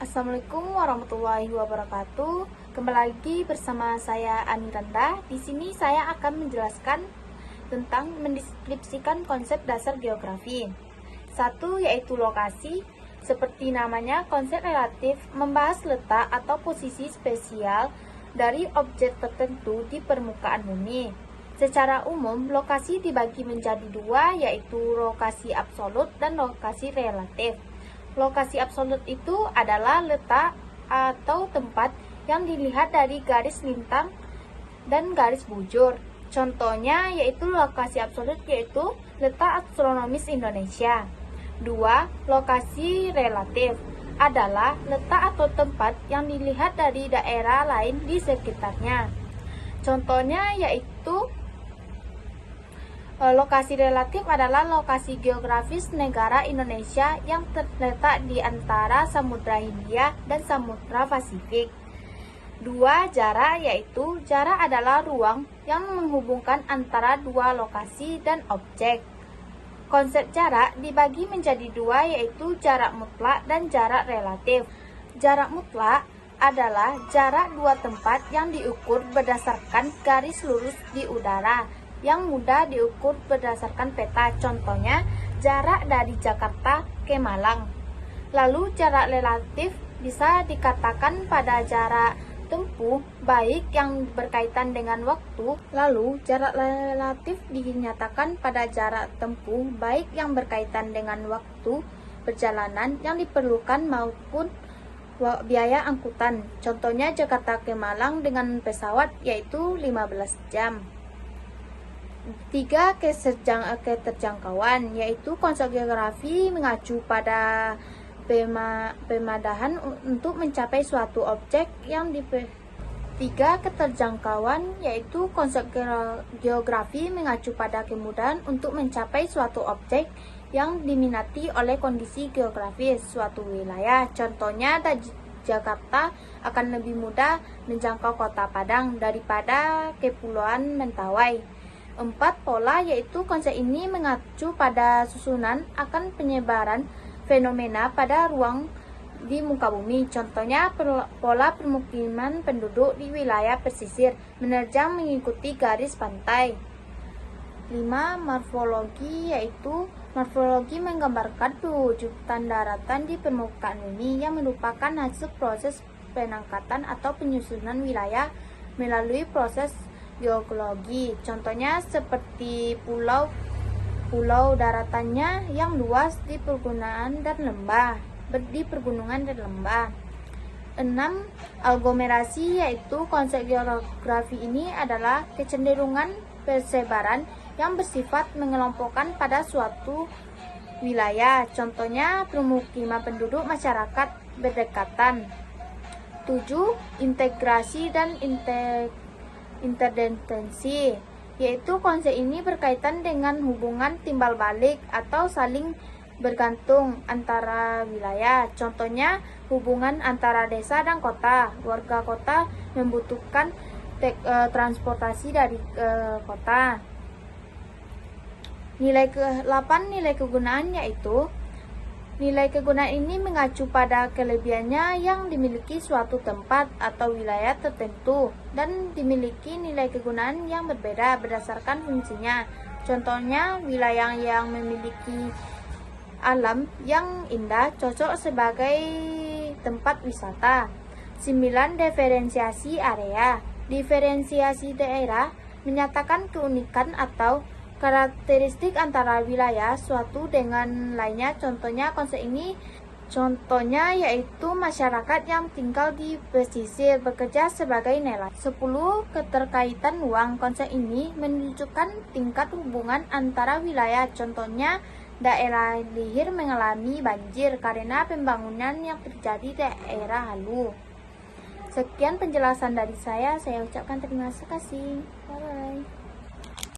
Assalamualaikum warahmatullahi wabarakatuh. Kembali lagi bersama saya Aniranda. Di sini saya akan menjelaskan tentang mendeskripsikan konsep dasar geografi. Satu yaitu lokasi. Seperti namanya, konsep relatif membahas letak atau posisi spesial dari objek tertentu di permukaan bumi. Secara umum, lokasi dibagi menjadi dua, yaitu lokasi absolut dan lokasi relatif. Lokasi absolut itu adalah letak atau tempat yang dilihat dari garis lintang dan garis bujur. Contohnya yaitu lokasi absolut yaitu letak astronomis Indonesia. Dua, lokasi relatif adalah letak atau tempat yang dilihat dari daerah lain di sekitarnya. Contohnya yaitu lokasi relatif adalah lokasi geografis negara Indonesia yang terletak di antara Samudra Hindia dan Samudra Pasifik. Dua, jarak yaitu jarak adalah ruang yang menghubungkan antara dua lokasi dan objek. Konsep jarak dibagi menjadi dua yaitu jarak mutlak dan jarak relatif. Jarak mutlak adalah jarak dua tempat yang diukur berdasarkan garis lurus di udara yang mudah diukur berdasarkan peta. Contohnya, jarak dari Jakarta ke Malang. Lalu, jarak relatif bisa dikatakan pada jarak tempuh baik yang berkaitan dengan waktu. Lalu, jarak relatif dinyatakan pada jarak tempuh baik yang berkaitan dengan waktu perjalanan yang diperlukan maupun biaya angkutan. Contohnya, Jakarta ke Malang dengan pesawat yaitu 15 jam. Tiga, keterjangkauan, yaitu konsep geografi mengacu pada pemadahan untuk mencapai suatu objek yang Tiga, keterjangkauan, yaitu konsep geografi mengacu pada kemudahan untuk mencapai suatu objek yang diminati oleh kondisi geografis suatu wilayah. Contohnya, dari Jakarta akan lebih mudah menjangkau kota Padang daripada Kepulauan Mentawai. Empat, pola, yaitu konsep ini mengacu pada susunan akan penyebaran fenomena pada ruang di muka bumi. Contohnya, pola permukiman penduduk di wilayah pesisir menerjang mengikuti garis pantai. 5. Morfologi, yaitu morfologi menggambarkan pewujudan daratan di permukaan bumi yang merupakan hasil proses penangkatan atau penyusunan wilayah melalui proses geologi. Contohnya seperti pulau daratannya yang luas di pergunungan dan lembah. 6. Aglomerasi, yaitu konsep geografi ini adalah kecenderungan persebaran yang bersifat mengelompokkan pada suatu wilayah. Contohnya permukiman penduduk masyarakat berdekatan. 7. Integrasi dan interdependensi, yaitu konsep ini berkaitan dengan hubungan timbal balik atau saling bergantung antara wilayah. Contohnya hubungan antara desa dan kota. Warga kota membutuhkan transportasi dari kota. Nilai ke-8, nilai kegunaan, yaitu nilai kegunaan ini mengacu pada kelebihannya yang dimiliki suatu tempat atau wilayah tertentu dan dimiliki nilai kegunaan yang berbeda berdasarkan fungsinya. Contohnya, wilayah yang memiliki alam yang indah cocok sebagai tempat wisata. 9. Diferensiasi area. Diferensiasi daerah menyatakan keunikan atau karakteristik antara wilayah suatu dengan lainnya. Contohnya yaitu masyarakat yang tinggal di pesisir bekerja sebagai nelayan. 10. Keterkaitan uang. Konsep ini menunjukkan tingkat hubungan antara wilayah. Contohnya, daerah Lihir mengalami banjir karena pembangunan yang terjadi di daerah Halu. Sekian penjelasan dari saya ucapkan terima kasih. Bye-bye.